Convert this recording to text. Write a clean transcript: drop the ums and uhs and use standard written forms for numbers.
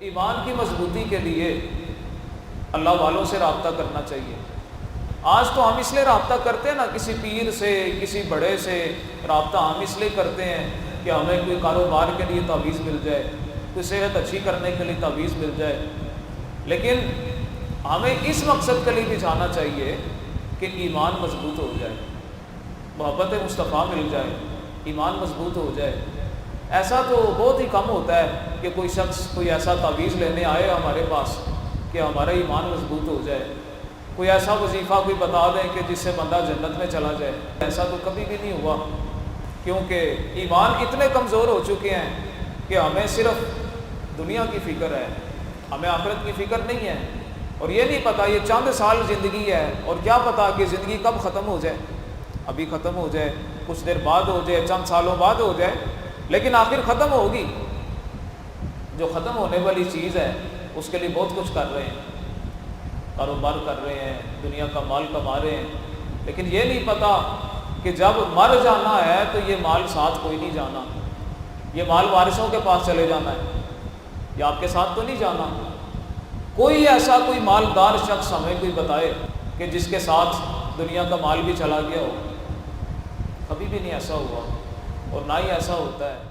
ایمان کی مضبوطی کے لیے اللہ والوں سے رابطہ کرنا چاہیے۔ آج تو ہم اس لیے رابطہ کرتے ہیں نا، کسی پیر سے، کسی بڑے سے رابطہ ہم اس لیے کرتے ہیں کہ ہمیں کوئی کاروبار کے لیے تعویذ مل جائے، کوئی صحت اچھی کرنے کے لیے تعویذ مل جائے، لیکن ہمیں اس مقصد کے لیے بھی جانا چاہیے کہ ایمان مضبوط ہو جائے، محبت مصطفیٰ مل جائے، ایمان مضبوط ہو جائے۔ ایسا تو بہت ہی کم ہوتا ہے کہ کوئی شخص کوئی ایسا تعویذ لینے آئے ہمارے پاس کہ ہمارا ایمان مضبوط ہو جائے، کوئی ایسا وظیفہ کوئی بتا دیں کہ جس سے بندہ جنت میں چلا جائے۔ ایسا تو کبھی بھی نہیں ہوا، کیونکہ ایمان اتنے کمزور ہو چکے ہیں کہ ہمیں صرف دنیا کی فکر ہے، ہمیں آخرت کی فکر نہیں ہے، اور یہ نہیں پتہ یہ چند سال زندگی ہے، اور کیا پتہ کہ زندگی کب ختم ہو جائے، ابھی ختم ہو جائے، کچھ دیر بعد ہو جائے، چند سالوں بعد ہو جائے، لیکن آخر ختم ہوگی۔ جو ختم ہونے والی چیز ہے اس کے لیے بہت کچھ کر رہے ہیں، کاروبار کر رہے ہیں، دنیا کا مال کما رہے ہیں، لیکن یہ نہیں پتہ کہ جب مر جانا ہے تو یہ مال ساتھ کوئی نہیں جانا، یہ مال وارثوں کے پاس چلے جانا ہے، یہ آپ کے ساتھ تو نہیں جانا۔ کوئی ایسا کوئی مالدار شخص ہمیں کوئی بتائے کہ جس کے ساتھ دنیا کا مال بھی چلا گیا ہو، کبھی بھی نہیں ایسا ہوا، اور نہ ہی ایسا ہوتا ہے۔